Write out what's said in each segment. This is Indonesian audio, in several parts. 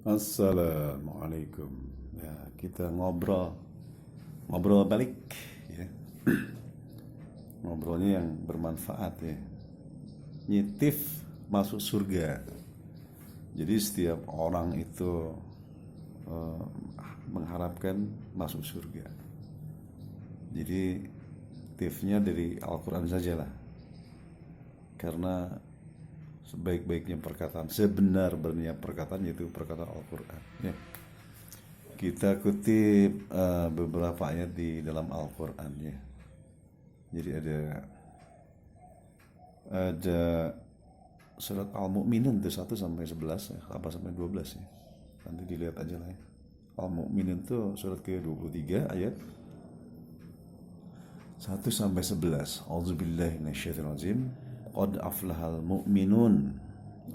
Assalamualaikum. Ya, kita ngobrol balik ya. Ngobrolnya yang bermanfaat ya. Nyitif masuk surga. Jadi setiap orang itu eh, mengharapkan masuk surga. Jadi tifnya dari Al-Quran sajalah. Karena sebaik-baiknya perkataan, sebenar-benarnya perkataan yaitu perkataan Al-Quran ya. Kita kutip beberapa ayat di dalam Al-Quran ya. Jadi ada surat Al-Mu'minun itu 1 sampai 11 ya, apa sampai 12 ya. Nanti dilihat aja lah ya. Al-Mu'minun itu surat ke-23 ayat 1 sampai 11. A'udzubillahi minasyaitonirrajim. Qad aflahal mu'minun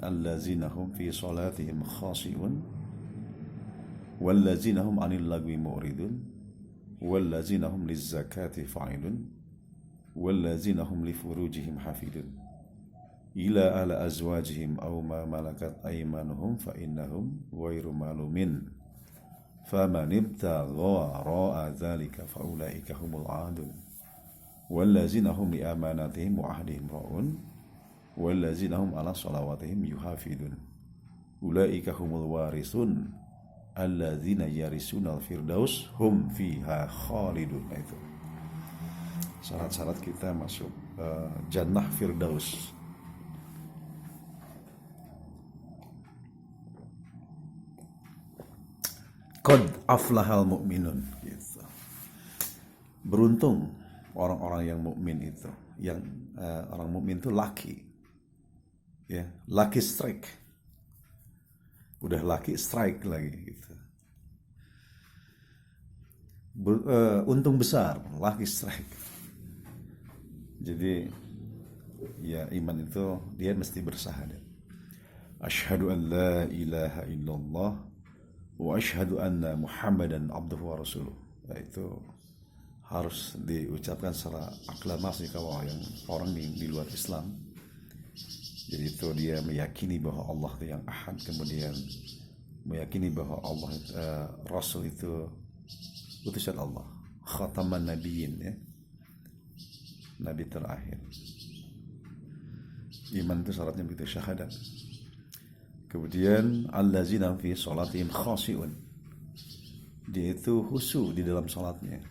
allazina hum fi salatihim khashi'un wallazina hum 'anil lagwi mu'ridun wallazina hum lizzakati fa'ilun wallazina hum li furujihim hafidun ila ala azwajihim aw ma malakat aymanuhum fa innahum ghairu malumin faman ibtagha wara'a dzalika fa ulaika humul 'adun wallazina hum li amanatihim wa ahdihim ra'un wallazina hum ala shalawatihim yuhafidun ulaika humul warisun allazina yarisuna al-firdaus hum fiha khalidun. Nah, itu syarat-syarat kita masuk jannah firdaus. Qad aflahal mu'minun gitu. Beruntung orang-orang yang mukmin itu, yang orang mukmin itu lucky ya, lucky strike, udah lucky strike lagi gitu. Untung besar, lucky strike. Jadi ya iman itu dia mesti bersyahadat, asyhadu an la ilaha illallah wa asyhadu anna muhammadan abduhu wa rasuluh. Nah, itu harus diucapkan secara aklamasi kalau yang orang di luar Islam. Jadi itu dia meyakini bahwa Allah itu yang ahad, kemudian meyakini bahwa Allah Rasul itu utusan Allah, khataman nabiyyin ya, nabi terakhir. Iman itu syaratnya begitu, syahadat. Kemudian allazina fi sholatihim khashi'un, dia itu khusyuk di dalam sholatnya.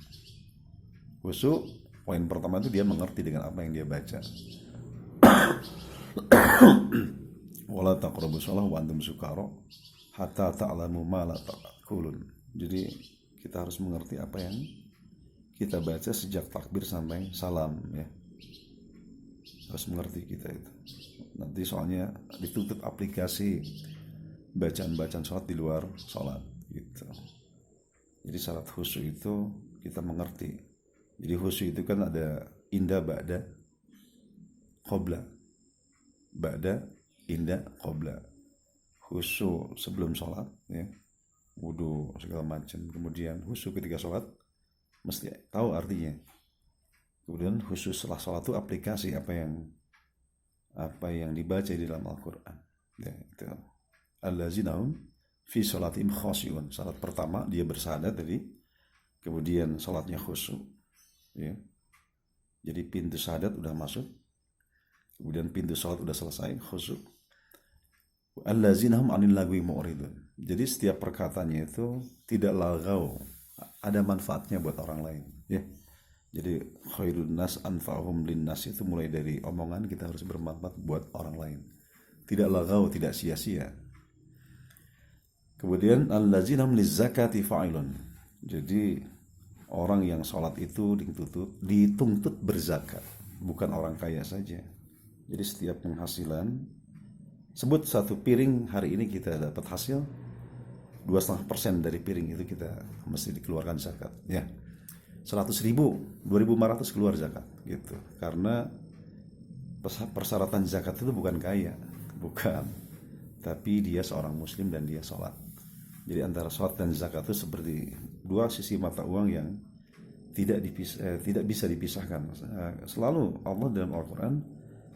Khusyuk, poin pertama itu dia mengerti dengan apa yang dia baca. Wala taqrabu shalah wa antum sukara hatta ta'lamu ma la taqulun. Jadi kita harus mengerti apa yang kita baca sejak takbir sampai salam ya. Harus mengerti kita itu. Nanti soalnya ditutup aplikasi bacaan-bacaan sholat di luar sholat gitu. Jadi syarat khusyuk itu kita mengerti. Jadi khusyuk itu kan ada inda, ba'da, qobla. Ba'da, inda, qobla. Khusyuk sebelum sholat ya, wudu segala macam. Kemudian khusyuk ketika sholat mesti tahu artinya. Kemudian khusyuk setelah sholat itu aplikasi apa yang dibaca di dalam Al-Quran ya, itu allazina hum fi sholatihim khashi'un. Syarat pertama dia bersyahadat tadi, kemudian sholatnya khusyuk ya. Jadi pintu syahadat udah masuk, kemudian pintu sholat udah selesai, khusyuk. Allazina hum 'anil lagwi mu'ridun. Jadi setiap perkataannya itu tidak lagau, ada manfaatnya buat orang lain ya. Jadi khairun nas anfa'uhum linnas, itu mulai dari omongan kita harus bermanfaat buat orang lain, tidak lagau, tidak sia-sia. Kemudian allazina hum lizzakati fa'ilun. Jadi orang yang sholat itu dituntut berzakat, bukan orang kaya saja. Jadi setiap penghasilan, sebut satu piring hari ini kita dapat hasil 2,5% dari piring itu kita mesti dikeluarkan zakat ya. 100.000, 2.500 keluar zakat gitu. Karena persyaratan zakat itu bukan kaya, bukan, tapi dia seorang muslim dan dia sholat. Jadi antara sholat dan zakat itu seperti dua sisi mata uang yang tidak bisa dipisahkan. Selalu Allah dalam Al-Quran,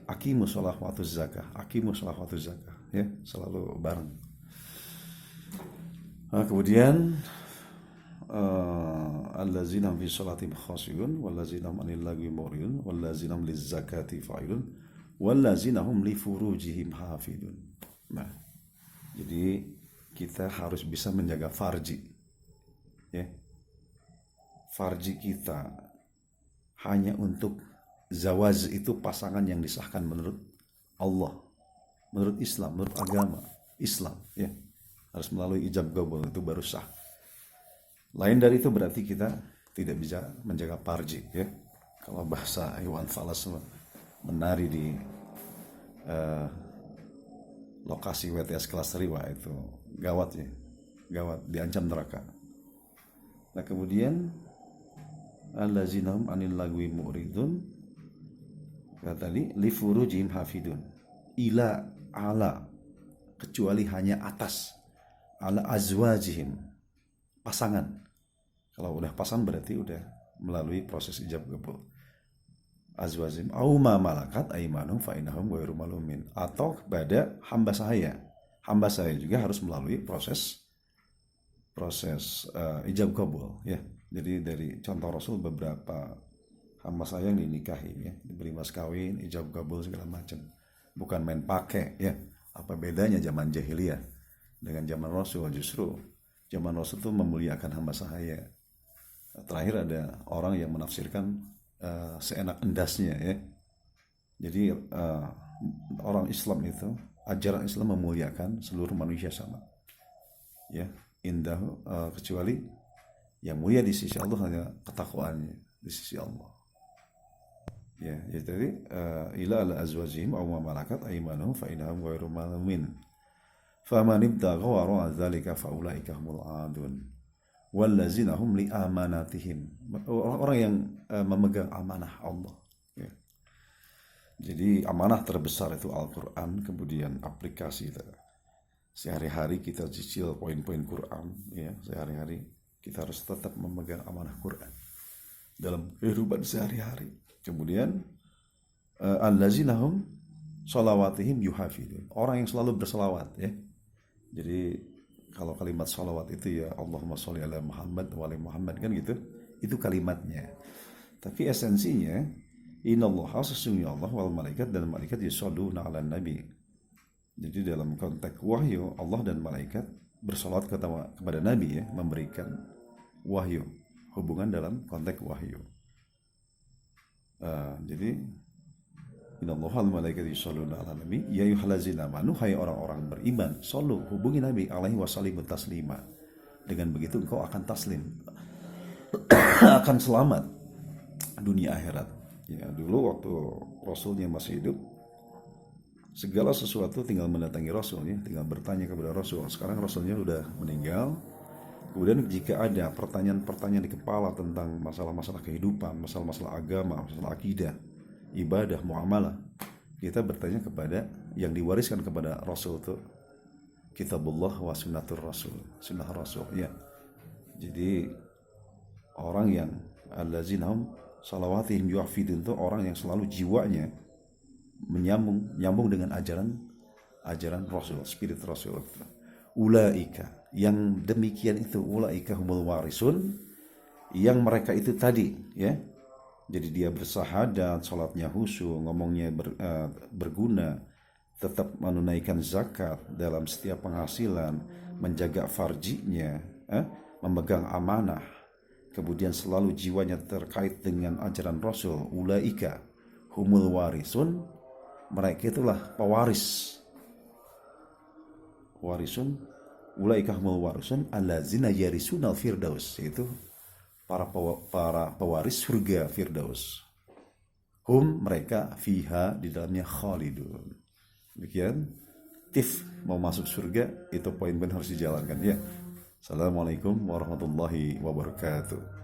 aqimus shalah wa atuz zakah, aqimus shalah wa atuz zakah ya, selalu bareng. Kemudian allazina fi sholatihim khashi'un wallazina hum 'anil lagwi mu'ridun wallazina hum lizakati fa'ilun wallazina hum li furujihim hafidun. Nah, jadi kita harus bisa menjaga farji. Ya. Farji kita hanya untuk zawaj, itu pasangan yang disahkan menurut Allah, menurut Islam, menurut agama Islam, ya. Harus melalui ijab qabul, itu baru sah. Lain dari itu berarti kita tidak bisa menjaga farji, ya. Kalau bahasa Iwan Fals menari di lokasi WTS kelas Riwa, itu gawat, ya, gawat, diancam neraka. Nah, kemudian allazina hum 'anil lagwi mu'ridun, kata tadi li furujihim hafidun, ila ala, kecuali hanya atas, ala azwajihim, pasangan. Kalau udah pasangan berarti udah melalui proses ijab qabul. Azwajihim au ma malakat aymanuhum fa innahum ghairu malumin, atau kepada hamba saya. Hamba saya juga harus melalui proses ijab qabul, ya. Jadi dari contoh Rasul, beberapa hamba saya yang dinikahi, ya, diberi mas kawin, ijab qabul segala macam. Bukan main pakai, ya. Apa bedanya zaman jahiliyah dengan zaman Rasul? Justru zaman Rasul itu memuliakan hamba sahaya. Terakhir ada orang yang menafsirkan seenak endasnya, ya. Jadi orang Islam itu, ajaran Islam memuliakan seluruh manusia sama, ya. Indah, kecuali yang mulia di sisi Allah hanya ketakwaannya di sisi Allah. Ya, jadi ila ala azwajihim aw ma malakat aymanuhum fa innahum ghairu malumin. Faman ibtagha wara dzalika fa ulaika humul adun. Wallazina hum li amanatihim. Orang yang memegang amanah Allah, ya. Jadi amanah terbesar itu Al-Qur'an, kemudian aplikasi sehari-hari kita cicil poin-poin Quran, ya. Sehari-hari kita harus tetap memegang amanah Quran dalam kehidupan sehari-hari. Kemudian allazina hum sholawatihim yuhafidun, orang yang selalu berselawat, ya. Jadi kalau kalimat sholawat itu, ya, Allahumma sholli ala Muhammad wa ali Muhammad, kan gitu, itu kalimatnya. Tapi esensinya, innallaha, sesungguhnya Allah, wal malaikat, dan malaikat yusholluna ala nabi. Jadi dalam konteks wahyu, Allah dan malaikat bersolawat kepada Nabi, ya, memberikan wahyu, hubungan dalam konteks wahyu. Jadi innallaha wal malaikatu yusholluna 'alan nabi ya ayyuhallazina amanu, hai orang-orang beriman, shollu, hubungi Nabi, alaihi wasallimu taslima. Dengan begitu engkau akan taslim, akan selamat dunia akhirat. Ya, dulu waktu Rasulnya masih hidup, segala sesuatu tinggal mendatangi Rasul, ya, tinggal bertanya kepada Rasul. Sekarang Rasulnya sudah meninggal. Kemudian jika ada pertanyaan-pertanyaan di kepala tentang masalah-masalah kehidupan, masalah-masalah agama, masalah akidah, ibadah, muamalah, kita bertanya kepada yang diwariskan kepada Rasul itu kitabullah wa sunnatur Rasul, sunnah Rasul, ya. Jadi orang yang allazina hum sholawatihim yuhafidun itu orang yang selalu jiwanya menyambung dengan ajaran Rasul, spirit Rasul. Ulaika, yang demikian itu, ulaika humul warisun, yang mereka itu tadi, ya. Jadi dia bersahadat, sholatnya khusyuk, ngomongnya berguna, tetap menunaikan zakat dalam setiap penghasilan, menjaga farjinya, memegang amanah, kemudian selalu jiwanya terkait dengan ajaran Rasul. Ulaika humul warisun, mereka itulah pewaris. Warisun, ulaika humul warisun allazina yarisunal firdaus, yaitu para pewaris surga firdaus. Hum, mereka, fiha, di dalamnya khalidun. Demikian tips mau masuk surga, itu poin-poin harus dijalankan, ya. Assalamualaikum warahmatullahi wabarakatuh.